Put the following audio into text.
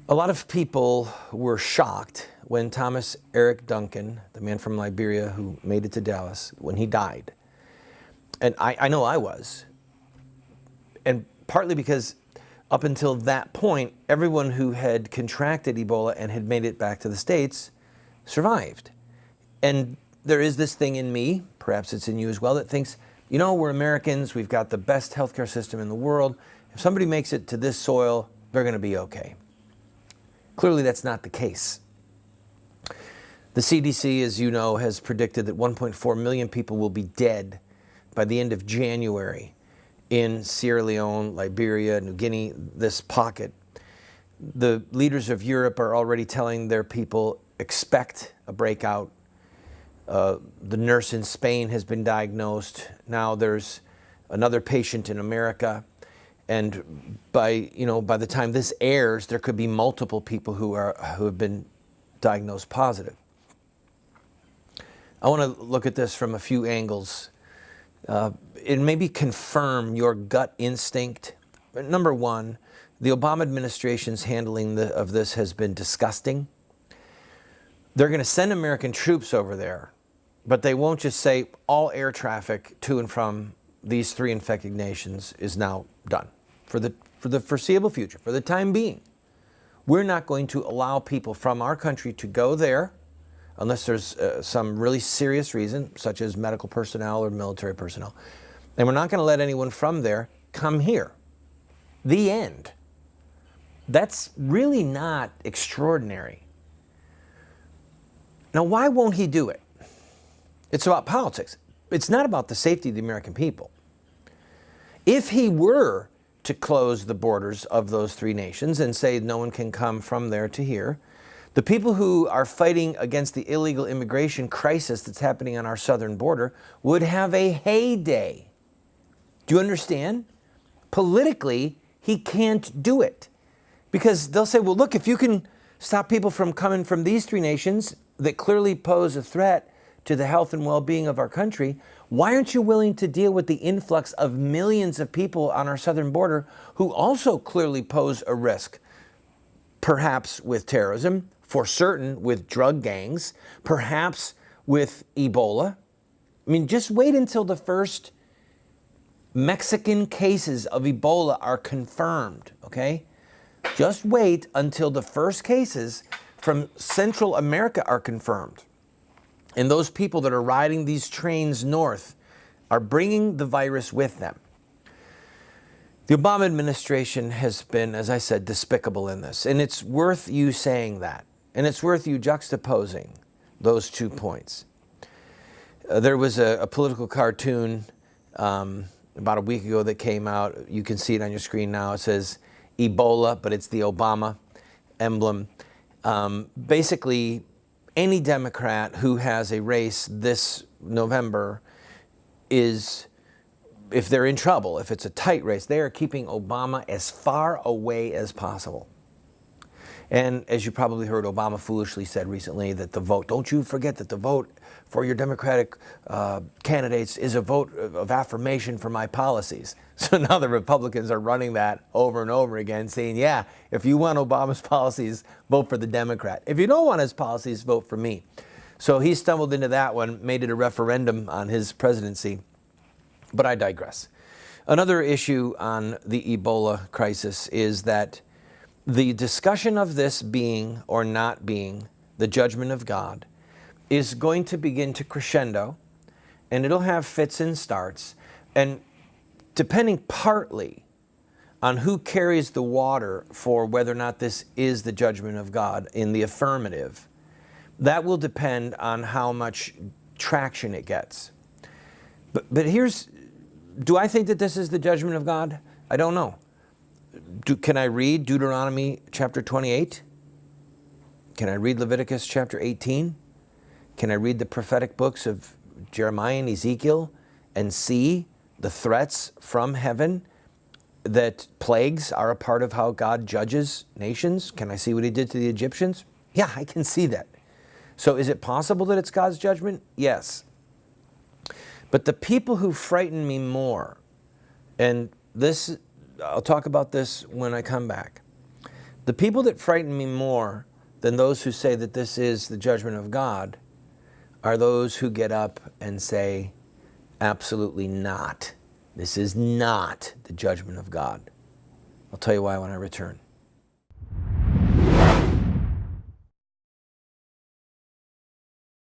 A lot of people were shocked when Thomas Eric Duncan, the man from Liberia who made it to Dallas, when he died. And I know I was. And partly because up until that point, everyone who had contracted Ebola and had made it back to the States survived. And there is this thing in me, perhaps it's in you as well, that thinks, you know, we're Americans, we've got the best healthcare system in the world. If somebody makes it to this soil, they're going to be okay. Clearly, that's not the case. The CDC, as you know, has predicted that 1.4 million people will be dead by the end of January in Sierra Leone, Liberia, New Guinea, this pocket. The leaders of Europe are already telling their people, expect a breakout. The nurse in Spain has been diagnosed. Now there's another patient in America. And by the time this airs, there could be multiple people who have been diagnosed positive. I want to look at this from a few angles. It maybe confirm your gut instinct. Number one, the Obama administration's handling of this has been disgusting. They're going to send American troops over there, but they won't just say all air traffic to and from these three infected nations is now done. For the foreseeable future, for the time being, we're not going to allow people from our country to go there unless there's some really serious reason, such as medical personnel or military personnel. And we're not going to let anyone from there come here. The end. That's really not extraordinary. Now, why won't he do it? It's about politics. It's not about the safety of the American people. If he were to close the borders of those three nations and say no one can come from there to here, the people who are fighting against the illegal immigration crisis that's happening on our southern border would have a heyday. Do you understand? Politically, he can't do it. Because they'll say, well, look, if you can stop people from coming from these three nations that clearly pose a threat to the health and well-being of our country, why aren't you willing to deal with the influx of millions of people on our southern border who also clearly pose a risk? Perhaps with terrorism, for certain with drug gangs, perhaps with Ebola. I mean, just wait until the first Mexican cases of Ebola are confirmed, okay? Just wait until the first cases from Central America are confirmed. And those people that are riding these trains north are bringing the virus with them. The Obama administration has been, as I said, despicable in this. And it's worth you saying that. And it's worth you juxtaposing those 2 points. There was a political cartoon about a week ago that came out. You can see it on your screen now. It says Ebola, but it's the Obama emblem. Basically, any Democrat who has a race this November is, if they're in trouble, if it's a tight race, they are keeping Obama as far away as possible. And as you probably heard, Obama foolishly said recently that the vote, don't you forget that the vote for your Democratic candidates is a vote of affirmation for my policies. So now the Republicans are running that over and over again, saying, yeah, if you want Obama's policies, vote for the Democrat. If you don't want his policies, vote for me. So he stumbled into that one, made it a referendum on his presidency. But I digress. Another issue on the Ebola crisis is that the discussion of this being or not being the judgment of God is going to begin to crescendo, and it'll have fits and starts. And depending partly on who carries the water for whether or not this is the judgment of God in the affirmative, that will depend on how much traction it gets. But do I think that this is the judgment of God? I don't know. Can I read Deuteronomy chapter 28? Can I read Leviticus chapter 18? Can I read the prophetic books of Jeremiah and Ezekiel and see the threats from heaven that plagues are a part of how God judges nations? Can I see what he did to the Egyptians? Yeah, I can see that. So is it possible that it's God's judgment? Yes. But the people who frighten me more, and this, I'll talk about this when I come back. The people that frighten me more than those who say that this is the judgment of God are those who get up and say, absolutely not. This is not the judgment of God. I'll tell you why when I return.